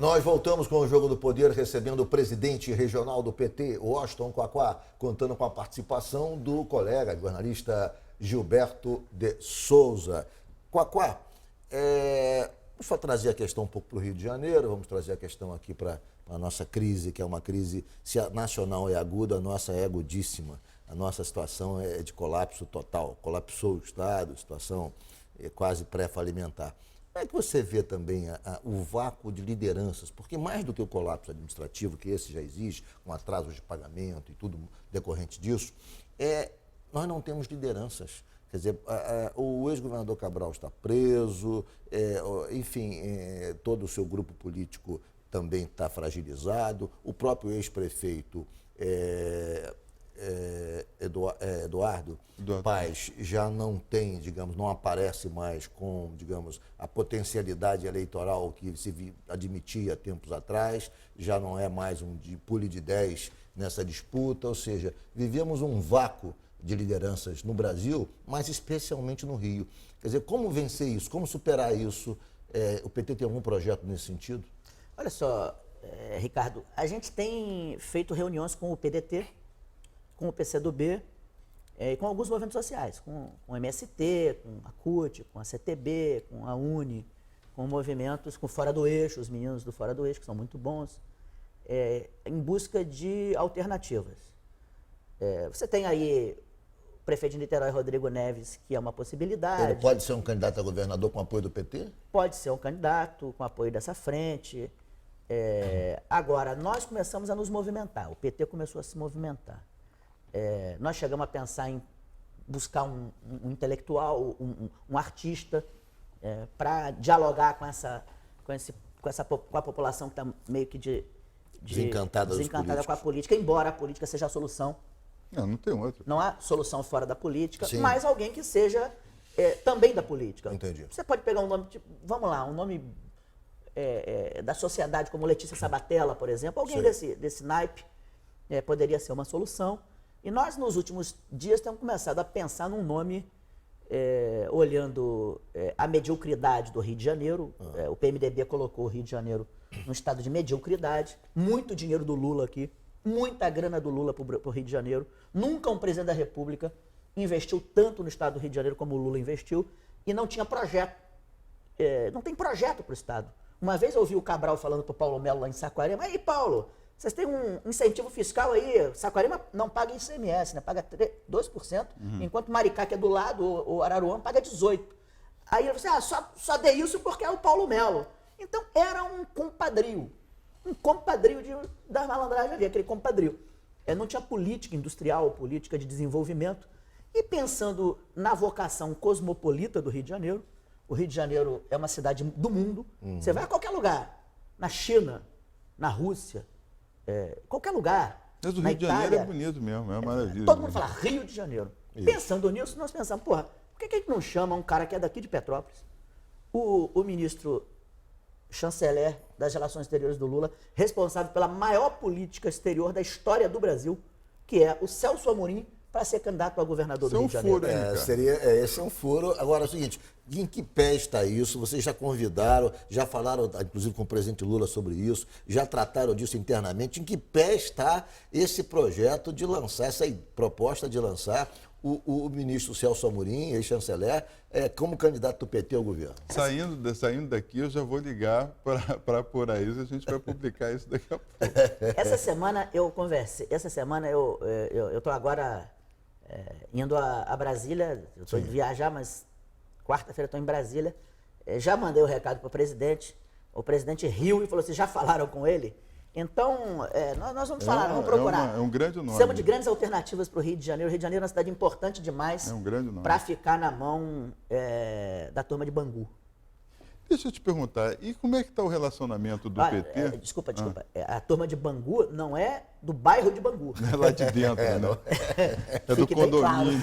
Nós voltamos com o Jogo do Poder, recebendo o presidente regional do PT, Washington Quaquá, contando com a participação do colega jornalista Gilberto de Souza. Quaquá, vamos só trazer a questão um pouco para o Rio de Janeiro, vamos trazer a questão aqui para a nossa crise, que é uma crise, se a nacional é aguda, a nossa é agudíssima. A nossa situação é de colapso total, colapsou o Estado, situação quase pré-falimentar. Como é que você vê também o vácuo de lideranças? Porque mais do que o colapso administrativo, que esse já existe, com atrasos de pagamento e tudo decorrente disso, nós não temos lideranças. Quer dizer, o ex-governador Cabral está preso, enfim, todo o seu grupo político também está fragilizado, o próprio ex-prefeito Eduardo Paes já não tem, digamos, não aparece mais com, digamos, a potencialidade eleitoral que se admitia tempos atrás, já não é mais um pule de 10 nessa disputa, ou seja, vivemos um vácuo de lideranças no Brasil, mas especialmente no Rio. Quer dizer, como vencer isso? Como superar isso? O PT tem algum projeto nesse sentido? Olha só, Ricardo, a gente tem feito reuniões com o PDT, com o PCdoB e com alguns movimentos sociais, com o MST, com a CUT, com a CTB, com a UNE, com movimentos com Fora do Eixo, os meninos do Fora do Eixo, que são muito bons, em busca de alternativas. Você tem aí o prefeito de Niterói, Rodrigo Neves, que é uma possibilidade. Ele pode ser um candidato a governador com apoio do PT? Pode ser um candidato com apoio dessa frente. Agora, nós começamos a nos movimentar, o PT começou a se movimentar. Nós chegamos a pensar em buscar um intelectual, um artista, para dialogar com a população que está meio que desencantada com a política, embora a política seja a solução. Não tem outra. Não há solução fora da política, Sim. mas alguém que seja também da política. Entendi. Você pode pegar um nome, vamos lá, um nome da sociedade, como Letícia Sabatella, por exemplo, alguém desse naipe poderia ser uma solução. E nós, nos últimos dias, temos começado a pensar num nome, olhando a mediocridade do Rio de Janeiro. O PMDB colocou o Rio de Janeiro num estado de mediocridade. Muito dinheiro do Lula aqui, muita grana do Lula para o Rio de Janeiro. Nunca um presidente da República investiu tanto no estado do Rio de Janeiro como o Lula investiu. E não tinha projeto. Não tem projeto para o estado. Uma vez eu ouvi o Cabral falando para o Paulo Melo lá em Saquarema: "Aí, Paulo, vocês têm um incentivo fiscal aí, Saquarema não paga ICMS, né? Paga 2%, enquanto Maricá, que é do lado, o Araruama, paga 18%. Aí ele falou assim: só dei isso porque é o Paulo Melo. Então era um compadrio da malandragem ali, aquele compadrio. Não tinha política industrial, política de desenvolvimento. E pensando na vocação cosmopolita do Rio de Janeiro, o Rio de Janeiro é uma cidade do mundo, você vai a qualquer lugar, na China, na Rússia, qualquer lugar. Mas o na Rio de Janeiro Itália, é bonito mesmo, é uma maravilha. Todo mundo fala Rio de Janeiro. Isso. Pensando nisso, nós pensamos, porra, por que a gente não chama um cara que é daqui de Petrópolis? O ministro chanceler das Relações Exteriores do Lula, responsável pela maior política exterior da história do Brasil, que é o Celso Amorim, para ser candidato a governador do Rio de Janeiro. Furo, hein, Esse é um furo. Agora é o seguinte, em que pé está isso? Vocês já convidaram, já falaram, inclusive, com o presidente Lula sobre isso, já trataram disso internamente. Em que pé está esse projeto de lançar, essa proposta de lançar o ministro Celso Amorim, ex-chanceler, como candidato do PT ao governo? Saindo daqui, eu já vou ligar para por aí, a gente vai publicar isso daqui a pouco. Essa semana eu conversei, eu estou agora indo a Brasília, eu estou indo viajar, mas quarta-feira estou em Brasília, já mandei o recado para o presidente riu e falou assim: já falaram com ele? Então, nós vamos falar, vamos procurar. É um grande nome. Precisamos de grandes alternativas para o Rio de Janeiro. O Rio de Janeiro é uma cidade importante demais para ficar na mão da turma de Bangu. Deixa eu te perguntar, e como é que está o relacionamento do PT? Desculpa. A turma de Bangu não é do bairro de Bangu. É lá de dentro, né? É do condomínio.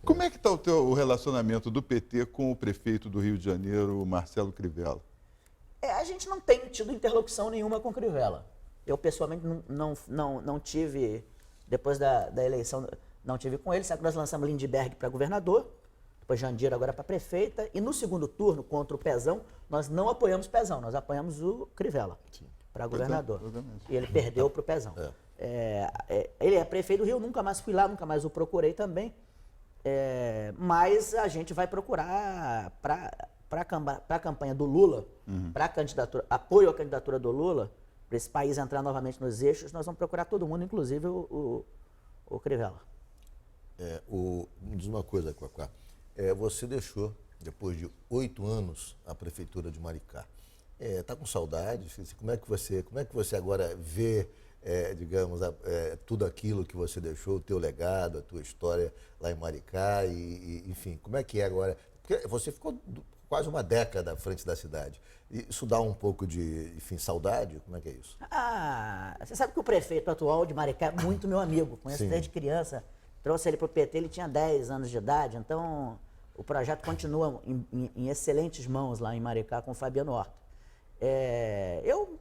Como é que está o relacionamento do PT com o prefeito do Rio de Janeiro, Marcelo Crivella? A gente não tem tido interlocução nenhuma com o Crivella. Eu, pessoalmente, não tive, depois da eleição, não tive com ele. Sabe que nós lançamos Lindbergh para governador, depois Jandira agora para prefeita, e no segundo turno, contra o Pezão, nós não apoiamos Pezão, nós apoiamos o Crivella para governador. E ele perdeu para o Pezão. Ele é prefeito do Rio, nunca mais fui lá, nunca mais o procurei também, mas a gente vai procurar para a campanha do Lula, para a candidatura, apoio à candidatura do Lula, para esse país entrar novamente nos eixos, nós vamos procurar todo mundo, inclusive o Crivella. Me diz uma coisa, Quaquá. Você deixou, depois de 8 anos, a prefeitura de Maricá. Está com saudade? Como é que você agora vê, digamos, tudo aquilo que você deixou, o teu legado, a tua história lá em Maricá, enfim, como é que é agora? Porque você ficou quase uma década à frente da cidade. Isso dá um pouco de, enfim, saudade? Como é que é isso? Você sabe que o prefeito atual de Maricá é muito meu amigo, conheço Sim. desde criança. Trouxe ele para o PT, ele tinha 10 anos de idade, então o projeto continua em excelentes mãos lá em Maricá com o Fabiano Horta. Eu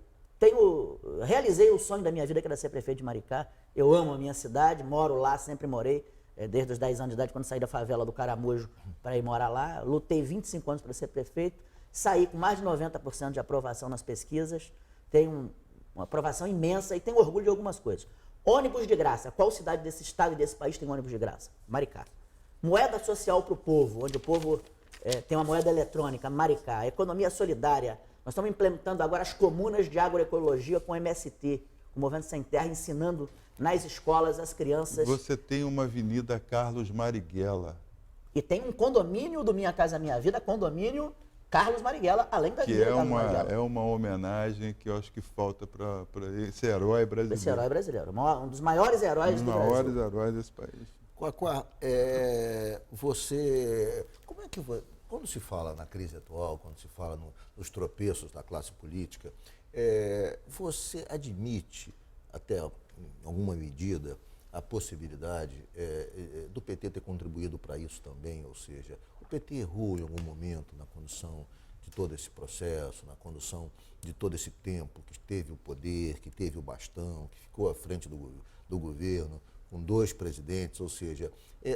realizei o sonho da minha vida, que era ser prefeito de Maricá. Eu amo a minha cidade, moro lá, sempre morei, desde os 10 anos de idade, quando saí da favela do Caramujo para ir morar lá. Lutei 25 anos para ser prefeito, saí com mais de 90% de aprovação nas pesquisas, tenho uma aprovação imensa e tenho orgulho de algumas coisas. Ônibus de graça. Qual cidade desse estado e desse país tem ônibus de graça? Maricá. Moeda social para o povo, onde o povo tem uma moeda eletrônica, Maricá. Economia solidária. Nós estamos implementando agora as comunas de agroecologia com MST, com o Movimento Sem Terra, ensinando nas escolas as crianças. Você tem uma Avenida Carlos Marighella. E tem um condomínio do Minha Casa Minha Vida, condomínio Carlos Marighella, além da Avenida Carlos Marighella. É uma homenagem que eu acho que falta para esse herói brasileiro. Esse herói brasileiro, um dos maiores heróis do Brasil. Um dos maiores heróis desse país. Quaquá, como é que quando se fala na crise atual, quando se fala nos tropeços da classe política, você admite, até em alguma medida, a possibilidade do PT ter contribuído para isso também? Ou seja, o PT errou em algum momento na condução de todo esse processo, na condução de todo esse tempo que teve o poder, que teve o bastão, que ficou à frente do governo, com 2 presidentes, ou seja,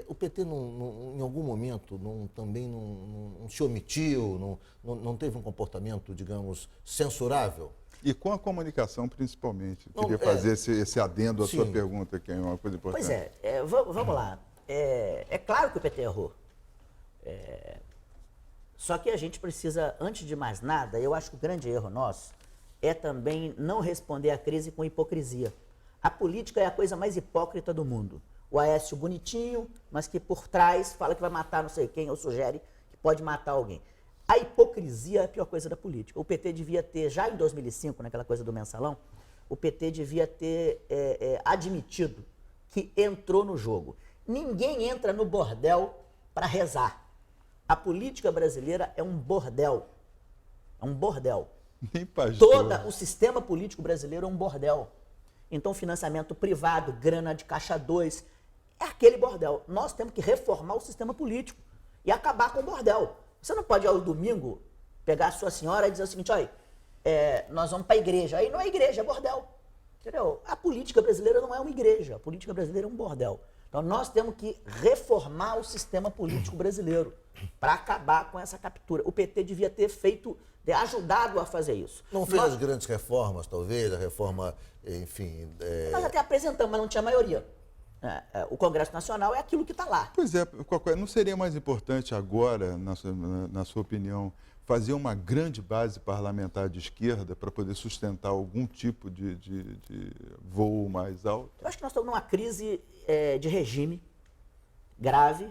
o PT em algum momento também não se omitiu, não teve um comportamento, digamos, censurável? E com a comunicação, principalmente. Eu queria fazer esse adendo à sua pergunta, que é uma coisa importante. Pois vamos lá. É claro que o PT errou. Só que a gente precisa, antes de mais nada, eu acho que o grande erro nosso é também não responder à crise com hipocrisia. A política é a coisa mais hipócrita do mundo. O Aécio bonitinho, mas que por trás fala que vai matar não sei quem, ou sugere que pode matar alguém. A hipocrisia é a pior coisa da política. O PT devia ter, já em 2005, naquela coisa do mensalão, o PT devia ter admitido que entrou no jogo. Ninguém entra no bordel para rezar. A política brasileira é um bordel. É um bordel. Nem pastor. Todo o sistema político brasileiro é um bordel. Então, financiamento privado, grana de caixa 2, é aquele bordel. Nós temos que reformar o sistema político e acabar com o bordel. Você não pode, ao domingo, pegar a sua senhora e dizer o seguinte, olha, nós vamos para a igreja. Aí não é igreja, é bordel. Entendeu? A política brasileira não é uma igreja, a política brasileira é um bordel. Então, nós temos que reformar o sistema político brasileiro para acabar com essa captura. O PT devia ter ajudado a fazer isso. Não fez as grandes reformas, talvez, a reforma, enfim... Nós até apresentamos, mas não tinha maioria. O Congresso Nacional é aquilo que está lá. Pois é, não seria mais importante agora, na sua opinião, fazer uma grande base parlamentar de esquerda para poder sustentar algum tipo de voo mais alto? Eu acho que nós estamos numa crise de regime grave,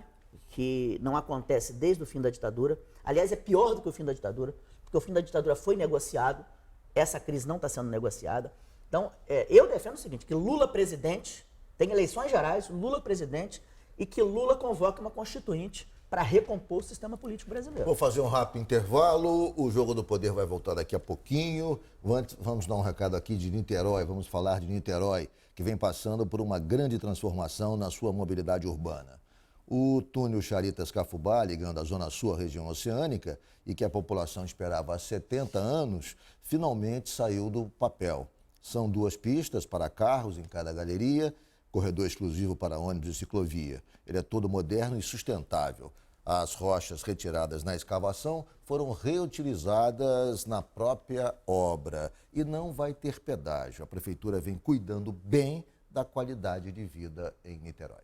que não acontece desde o fim da ditadura. Aliás, é pior do que o fim da ditadura, porque o fim da ditadura foi negociado, essa crise não está sendo negociada. Então, eu defendo o seguinte, que Lula presidente, tem eleições gerais, Lula presidente, e que Lula convoque uma constituinte para recompor o sistema político brasileiro. Vou fazer um rápido intervalo, o Jogo do Poder vai voltar daqui a pouquinho. Vamos dar um recado aqui de Niterói, vamos falar de Niterói, que vem passando por uma grande transformação na sua mobilidade urbana. O túnel Charitas-Cafubá, ligando a Zona Sul à região oceânica, e que a população esperava há 70 anos, finalmente saiu do papel. São 2 pistas para carros em cada galeria, corredor exclusivo para ônibus e ciclovia. Ele é todo moderno e sustentável. As rochas retiradas na escavação foram reutilizadas na própria obra e não vai ter pedágio. A prefeitura vem cuidando bem da qualidade de vida em Niterói.